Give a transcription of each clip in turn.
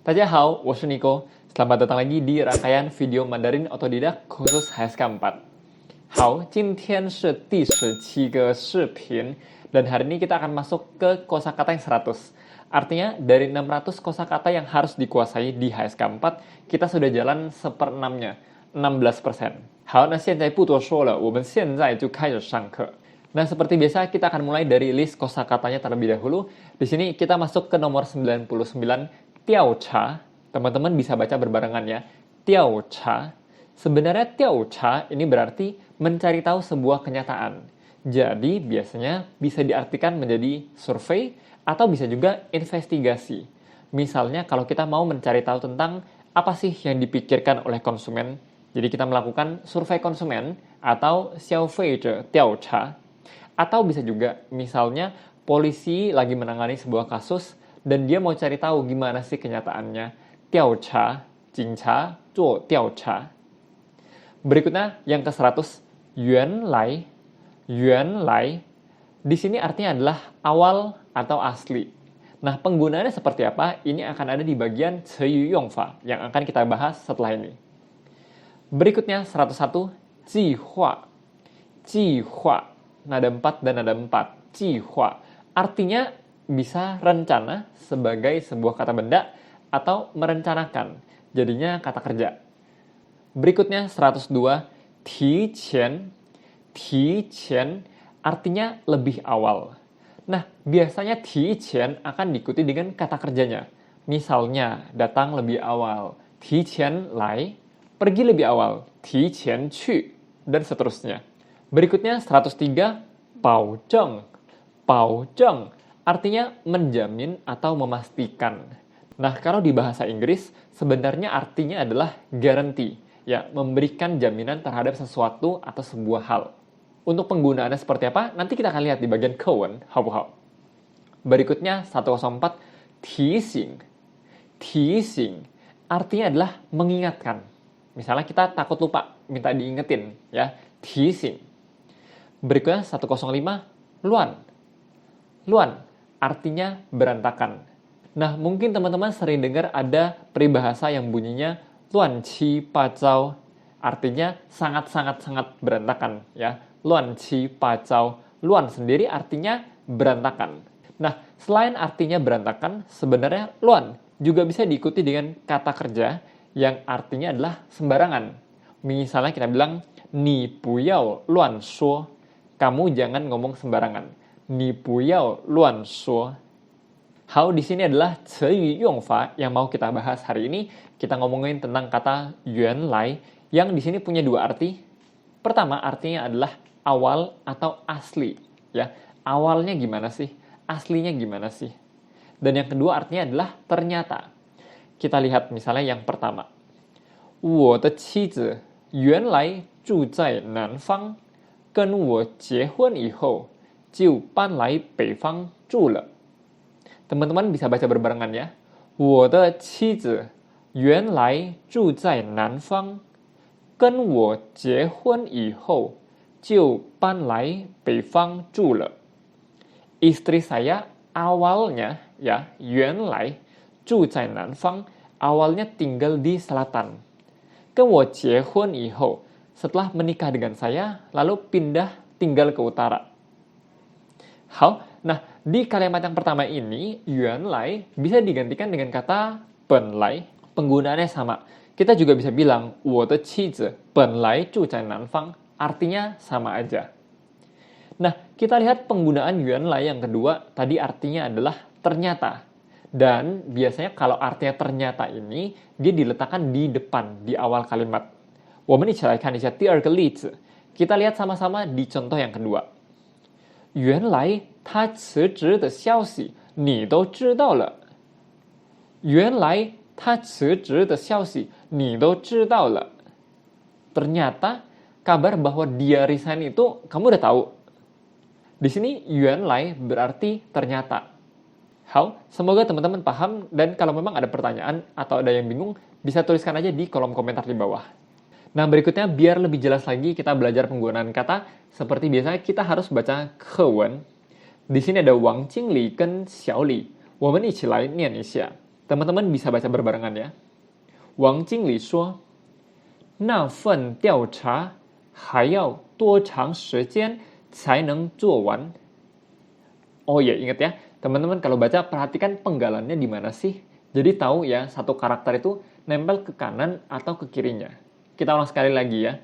大家好，我是 Nico. Selamat datang lagi di rangkaian video Mandarin Otodidak khusus HSK 4. 好，今天是第17个视频, dan hari ini kita akan masuk ke kosakata yang 100. Artinya dari 600 kosakata yang harus dikuasai di HSK 4, kita sudah jalan 1/6-nya, 16%. 好，那现在不多说了，我们现在就开始上课. Nah, seperti biasa kita akan mulai dari list kosakatanya terlebih dahulu. Di sini kita masuk ke nomor 99, tiaocha. Teman-teman bisa baca berbarengan ya. Tiaocha. Sebenarnya tiaocha ini berarti mencari tahu sebuah kenyataan. Jadi, biasanya bisa diartikan menjadi survei atau bisa juga investigasi. Misalnya kalau kita mau mencari tahu tentang apa sih yang dipikirkan oleh konsumen, jadi kita melakukan survei konsumen atau 消费者调查. Atau bisa juga misalnya polisi lagi menangani sebuah kasus dan dia mau cari tahu gimana sih kenyataannya. 调查, 警察做调查. Berikutnya yang ke-100, 原来. 原来 di sini artinya adalah awal atau asli. Nah, penggunaannya seperti apa? Ini akan ada di bagian 词语用法 yang akan kita bahas setelah ini. Berikutnya 101, 计划. 计划, nada 4 dan nada 4. 计划 artinya bisa rencana sebagai sebuah kata benda atau merencanakan. Jadinya kata kerja. Berikutnya 102, 提前. 提前 artinya lebih awal. Nah, biasanya 提前 akan diikuti dengan kata kerjanya. Misalnya, datang lebih awal. 提前来, pergi lebih awal. 提前去, dan seterusnya. Berikutnya 103, 保证. 保证 artinya menjamin atau memastikan. Nah, kalau di bahasa Inggris, sebenarnya artinya adalah guarantee, ya, memberikan jaminan terhadap sesuatu atau sebuah hal. Untuk penggunaannya seperti apa, nanti kita akan lihat di bagian 课文, hao-hao. Berikutnya 104, 提醒. 提醒 artinya adalah mengingatkan. Misalnya kita takut lupa, minta diingetin, ya, 提醒. Berikutnya 105, 乱. 乱 artinya berantakan. Nah, mungkin teman-teman sering dengar ada peribahasa yang bunyinya 乱七八糟, artinya sangat-sangat-sangat berantakan, ya. 乱七八糟, 乱 sendiri artinya berantakan. Nah, selain artinya berantakan, sebenarnya 乱 juga bisa diikuti dengan kata kerja yang artinya adalah sembarangan. Misalnya kita bilang 你不要乱说, kamu jangan ngomong sembarangan. 你不要乱说. Hao di sini adalah 词语用法 yang mau kita bahas hari ini. Kita ngomongin tentang kata 原来 yang di sini punya dua arti. Pertama, artinya adalah awal atau asli, ya. Awalnya gimana sih? Aslinya gimana sih? Dan yang kedua artinya adalah ternyata. Kita lihat misalnya yang pertama. 我的妻子原来住在南方，跟我结婚以后就搬来北方住了. Teman-teman bisa baca berbarengan ya. 我的妻子原来住在南方，跟我结婚以后就搬来北方住了. Istri saya awalnya, ya, 原来住在南方, awalnya tinggal di selatan. 跟我结婚以后, setelah menikah dengan saya, lalu pindah tinggal ke utara. Hao, nah di kalimat yang pertama ini, 原来 bisa digantikan dengan kata 本来. Penggunaannya sama. Kita juga bisa bilang 我的妻子本来住在南方, artinya sama aja. Nah, kita lihat penggunaan 原来 yang kedua, tadi artinya adalah ternyata. Dan biasanya kalau artinya ternyata ini, dia diletakkan di depan, di awal kalimat. 我们一起来看一下第二个例子. Kita lihat sama-sama di contoh yang kedua. 原来他辞职的消息你都知道了. 原来他辞职的消息你都知道了. Ternyata kabar bahwa dia resign itu kamu udah tahu. Di sini 原来 berarti ternyata. Hao, semoga teman-teman paham, dan kalau memang ada pertanyaan atau ada yang bingung, bisa tuliskan aja di kolom komentar di bawah. Nah, berikutnya biar lebih jelas lagi kita belajar penggunaan kata. Seperti biasanya kita harus baca 课文. Di sini ada Wang Jingli dan Xiao Li. 我们一起来念一下. Teman-teman bisa baca berbarengan ya. Wang Jingli 说那份调查还要多长时间才能做完? Oh ya, ingat ya, teman-teman kalau baca perhatikan penggalannya di mana sih. Jadi tahu ya, satu karakter itu nempel ke kanan atau ke kirinya. Kita ulang sekali lagi ya.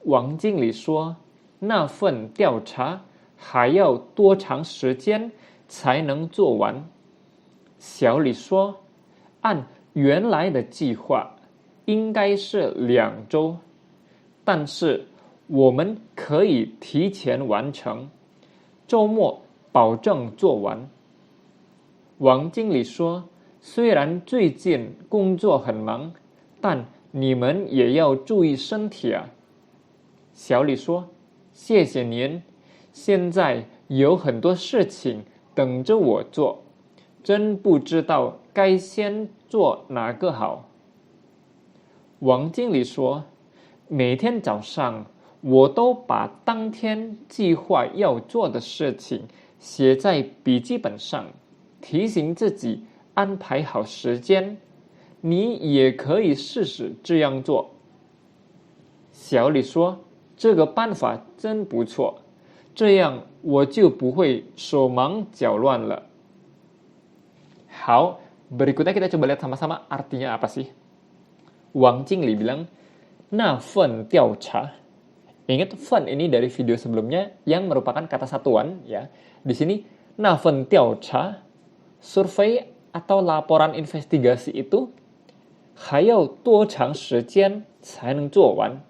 Wang Jingli 说那份调查还要多长时间才能做完？小李说按原来的计划应该是2周，但是我们可以提前完成，周末保证做完。王经理说，虽然最近工作很忙，但你们也要注意身体啊。小李说，谢谢您，现在有很多事情等着我做，真不知道该先做哪个好。王经理说，每天早上我都把当天计划要做的事情写在笔记本上，提醒自己安排好时间。你也可以试试这样做。小李说，这个办法真不错，这样我就不会手忙脚乱了。好, berikutnya kita coba lihat sama-sama artinya apa sih. Wang Jingli bilang, 那份调查. Ingat, 份 ini dari video sebelumnya yang merupakan kata satuan ya. Di sini 那份调查, survei atau laporan investigasi itu 还要多长时间才能做完?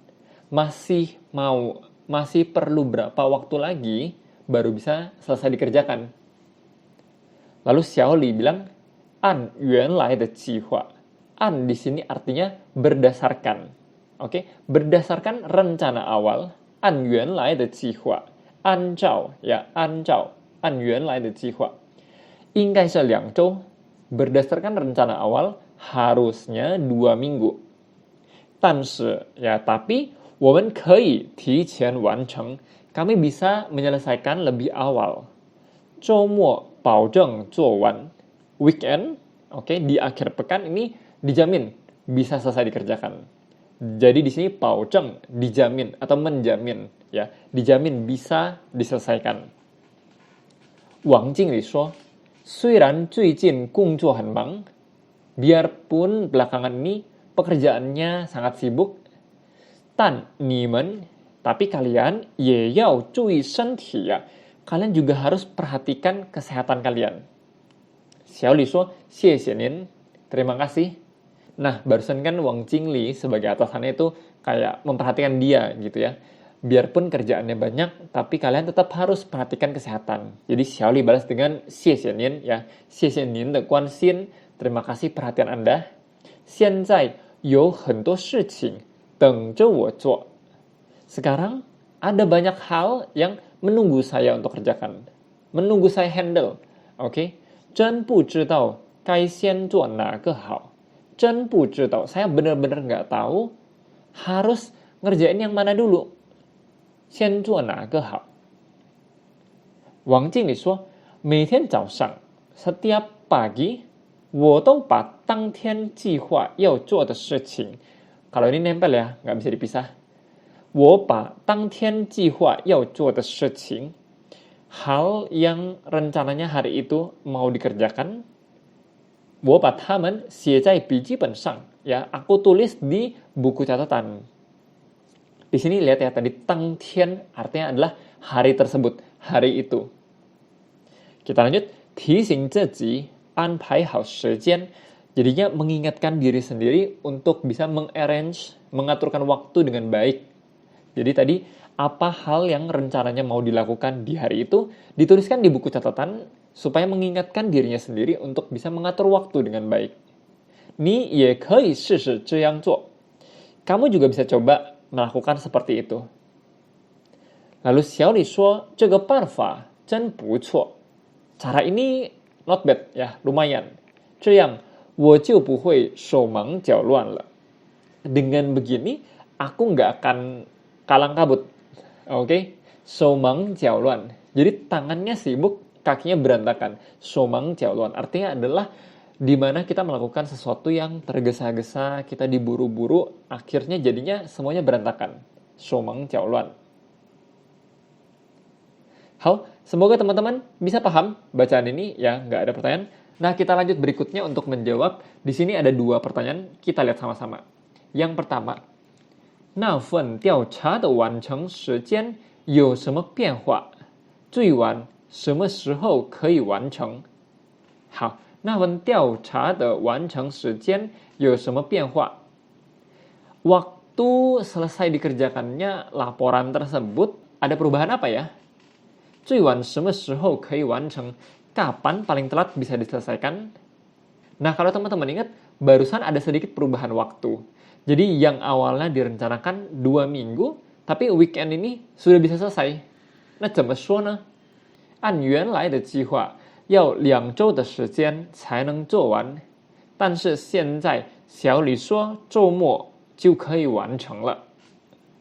Masih perlu berapa waktu lagi baru bisa selesai dikerjakan. Lalu Xiao Li bilang, 按原来的计划. An di sini artinya berdasarkan. Oke, berdasarkan rencana awal. 按原来的计划. 按照 ya, 按照 按原来的计划. 应该是2周. Berdasarkan rencana awal harusnya 2 minggu. 但是 ya, tapi 我们可以提前完成. Kami bisa menyelesaikan lebih awal. 周末保证做完. Weekend, oke, di akhir pekan ini dijamin bisa selesai dikerjakan. Jadi di sini 保证 dijamin atau menjamin ya, dijamin bisa diselesaikan. Wang Jingli 说，虽然最近工作很忙, biarpun belakangan ini pekerjaannya sangat sibuk, 但你们 tapi kalian 也要注意身体呀, kalian juga harus perhatikan kesehatan kalian. Xiao Li 说，谢谢您, terima kasih. Nah, barusan kan Wang Jingli sebagai atasannya itu kayak memperhatikan dia gitu ya. Biarpun kerjaannya banyak, tapi kalian tetap harus perhatikan kesehatan. Jadi Xiao Li balas dengan 谢谢您 ya. 谢谢您的关心, terima kasih perhatian Anda. 现在有很多事情等着我做. Sekarang ada banyak hal yang menunggu saya untuk kerjakan. Menunggu saya handle. Oke? 真不知道该先做哪个好. 真不知道, saya benar-benar nggak tahu harus ngerjain yang mana dulu. 先做哪个好. Wang Jingli 说，每天早上 setiap pagi 我都把当天计划要做的事情. Kalau ini nempel ya, nggak bisa dipisah. 我把当天计划要做的事情, hal yang rencananya hari itu mau dikerjakan, 我把它们写在笔记本上. Ya, aku tulis di buku catatan. Di sini lihat ya, tadi 当天 artinya adalah hari tersebut, hari itu. Kita lanjut, 提醒自己安排好时间. Jadinya mengingatkan diri sendiri untuk bisa mengarrange, mengaturkan waktu dengan baik. Jadi tadi apa hal yang rencananya mau dilakukan di hari itu dituliskan di buku catatan supaya mengingatkan dirinya sendiri untuk bisa mengatur waktu dengan baik. 你也可以试试这样做. Kamu juga bisa coba melakukan seperti itu. Lalu Xiao Li 说，这个办法真不错. Cara ini not bad ya, lumayan. 这样我就不会手忙脚乱了. Dengan begini, aku nggak akan kalang kabut. Oke? 手忙脚乱. Jadi tangannya sibuk, kakinya berantakan. 手忙脚乱 artinya adalah di mana kita melakukan sesuatu yang tergesa-gesa, kita diburu-buru, akhirnya jadinya semuanya berantakan. Shomeng jiaoluan. Hal, semoga teman-teman bisa paham bacaan ini ya, nggak ada pertanyaan. Nah, kita lanjut berikutnya untuk menjawab. Di sini ada 2 pertanyaan, kita lihat sama-sama. Yang pertama, 那份调查的完成时间有什么变化？最晚什么时候可以完成？好，那份调查的完成时间有什么变化？ Waktu selesai dikerjakannya laporan tersebut ada perubahan apa ya? 最晚什么时候可以完成? Kapan paling telat bisa diselesaikan? Nah, kalau teman-teman ingat, barusan ada sedikit perubahan waktu. Jadi yang awalnya direncanakan 2 minggu, tapi weekend ini sudah bisa selesai. 那怎么说呢？按原来的计划，要2周的时间才能做完，但是现在小李说周末就可以完成了。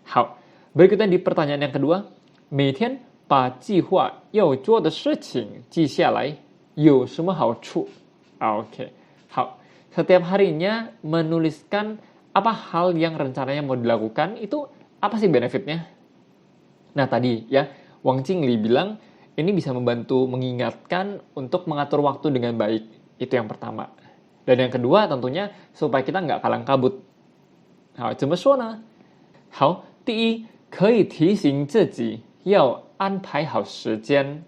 好，berikutnya di pertanyaan yang kedua， 每天把计划要做的事情记下来，有什么好处？ Oke, 好. Setiap harinya menuliskan apa hal yang rencananya mau dilakukan, itu apa sih benefitnya? Nah tadi ya, Wang Qingli bilang ini bisa membantu mengingatkan untuk mengatur waktu dengan baik. Itu yang pertama. Dan yang kedua tentunya supaya kita nggak kalang kabut. 好，怎么说呢？好，第一，可以提醒自己要安排好时间。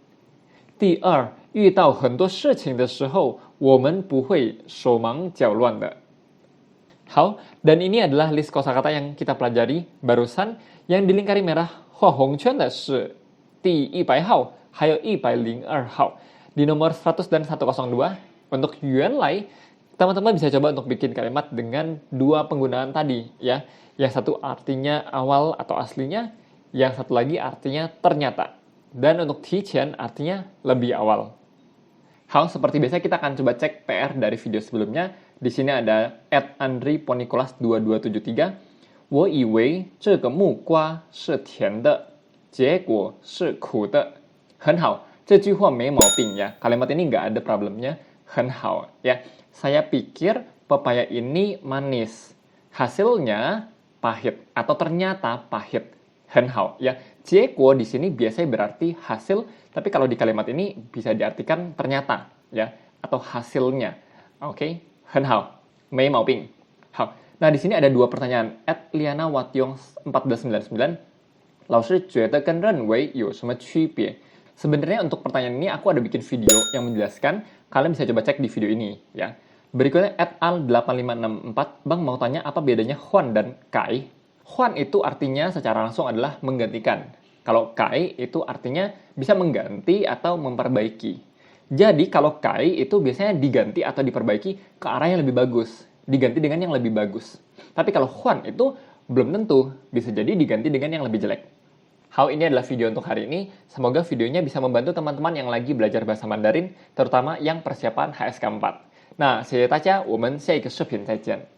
第二，遇到很多事情的时候，我们不会手忙脚乱的。好，dan ini adalah list kosakata yang kita pelajari barusan. Yang di lingkari merah 画红圈的是第100号，还有102号。Di nomor 100 dan 102, untuk yuan lai, teman-teman bisa coba untuk bikin kalimat dengan 2 penggunaan tadi ya. Yang satu artinya awal atau aslinya, yang satu lagi artinya ternyata. Dan untuk tiqian artinya lebih awal. Hal seperti biasa kita akan coba cek PR dari video sebelumnya. Di sini ada @andriponicolas2273. 我以为这个木瓜是甜的，结果是苦的。很好，这句话没毛病ya. Kalimat ini nggak ada problemnya. 很好 ya. Saya pikir pepaya ini manis. Hasilnya pahit atau ternyata pahit. 很好 ya. 结果di sini biasanya berarti hasil, tapi kalau di kalimat ini bisa diartikan ternyata ya atau hasilnya. Oke, 很好，没毛病。好，nah di sini ada 2 pertanyaan. @liana_watyong1499， 老师觉得跟认为有什么区别？ Sebenarnya untuk pertanyaan ini aku ada bikin video yang menjelaskan. Kalian bisa coba cek di video ini ya. Berikutnya @al8564, Bang mau tanya apa bedanya Huan dan Kai? Huan itu artinya secara langsung adalah menggantikan. Kalau Kai itu artinya bisa mengganti atau memperbaiki. Jadi kalau Kai itu biasanya diganti atau diperbaiki ke arah yang lebih bagus. Diganti dengan yang lebih bagus. Tapi kalau Huan itu belum tentu. Bisa jadi diganti dengan yang lebih jelek. Hal ini adalah video untuk hari ini. Semoga videonya bisa membantu teman-teman yang lagi belajar bahasa Mandarin, terutama yang persiapan HSK 4. 那谢谢大家，我们下一个视频再见。